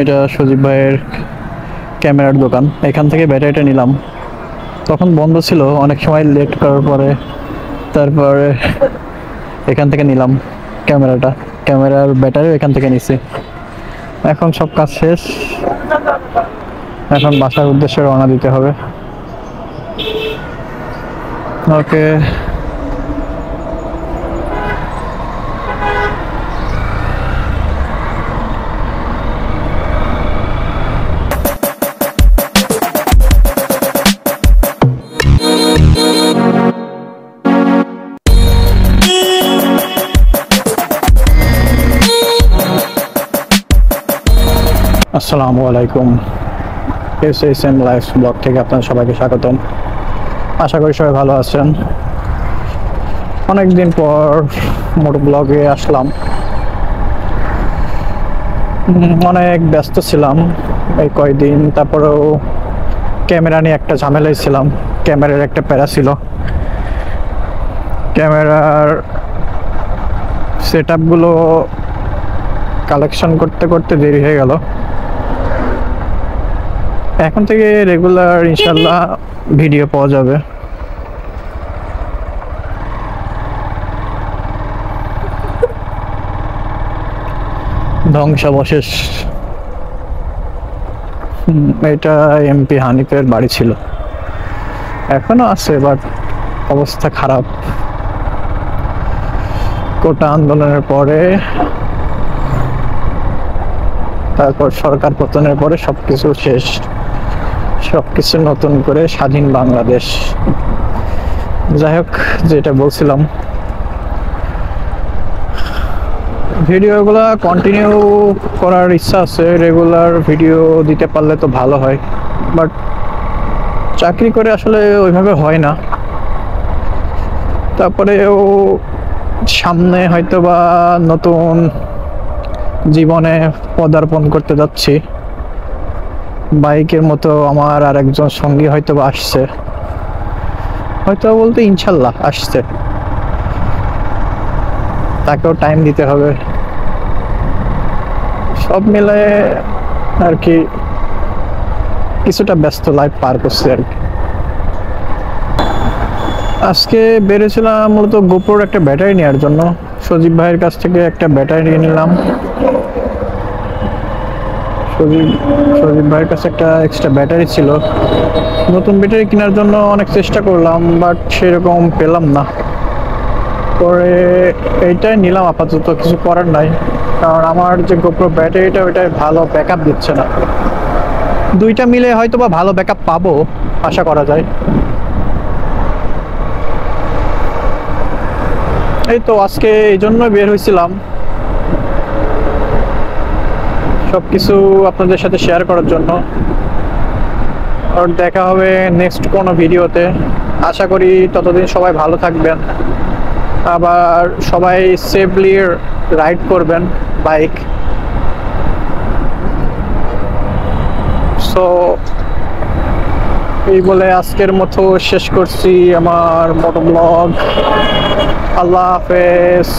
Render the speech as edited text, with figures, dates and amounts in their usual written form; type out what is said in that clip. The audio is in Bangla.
এটা সজীব ভাইয়ের ক্যামেরার দোকান। এখান থেকে ব্যাটারিটা নিলাম, তখন বন্ধ ছিল, অনেক সময় লেট করার পরে তারপরে এখান থেকে নিলাম ক্যামেরার ব্যাটারিও এখান থেকে নিছি। এখন সব কাজ শেষ, এখন বাসার উদ্দেশ্যে রওনা দিতে হবে। ওকে, আসসালামু আলাইকুম। এসএসএম লাইফ ব্লগ থেকে আপনাদের সবাইকে স্বাগতম। আশা করি সবাই ভালো আছেন। অনেকদিন পর মোটো ব্লগে আসলাম। অনেক ব্যস্ত ছিলাম এই কয়দিন, তারপরেও ক্যামেরা নিয়ে একটা ঝামেলায় ছিলাম। ক্যামেরার একটা প্যারা ছিল, ক্যামেরার সেট আপগুলো কালেকশন করতে করতে দেরি হয়ে গেল। এখন থেকে রেগুলার ইনশাল্লাহ ভিডিও পাওয়া যাবে। ধ্বংসাবশেষ, এটা এমপি হানিফের বাড়ি ছিল, এখনো আছে, বাট অবস্থা খারাপ। কোটা আন্দোলনের পরে, তারপর সরকার পতনের পরে সবকিছু শেষ, সবকিছু নতুন করে স্বাধীন বাংলাদেশ। যাই হোক, যেটা বলছিলাম, ভিডিওগুলো কন্টিনিউ করার ইচ্ছা আছে, রেগুলার ভিডিও দিতে পারলে তো ভালো হয়, বাট চাকরি করে আসলে ওইভাবে হয় না। তারপরেও সামনে হয়তো বা নতুন জীবনে পদার্পণ করতে যাচ্ছি। বাইকের মতো আমার আর একজন সঙ্গী হয়তো বা আসছে, হয়তো বলতে ইনশাল্লাহ আসছে, তাকেও টাইম দিতে হবে। সব মিলে আর কি কিছুটা ব্যস্ত লাইফ পার করছি আর কি। আজকে বেরিয়েছিলাম মূলত গোপ্রোর একটা ব্যাটারি নেওয়ার জন্য। সজীব ভাইয়ের কাছ থেকে একটা ব্যাটারি নিয়ে নিলাম। সজীব ভাইয়ের কাছে একটা এক্সট্রা ব্যাটারি ছিল। নতুন ব্যাটারি কেনার জন্য অনেক চেষ্টা করলাম, বাট সেরকম পেলাম না। পরে এইটাই নিলাম, আপাতত কিছু করার নাই, কারণ আমার যে গোপ্রো ব্যাটারিটা ওইটাই ভালো ব্যাকআপ দিচ্ছে না। দুইটা মিলে হয়তো বা ভালো ব্যাকআপ পাবো, আশা করা যায়। এই তো আজকে এই জন্য বের হয়েছিলাম, সবকিছু আপনাদের সাথে শেয়ার করার জন্য। আর দেখা হবে নেক্সট কোনো ভিডিওতে। আশা করি ততদিন সবাই ভালো থাকবেন, আবার সবাই সেফলি রাইড করবেন বাইক। সো এই বলে আজকের মতো শেষ করছি আমার মোটো ব্লগ। আল্লাহ হাফেজ।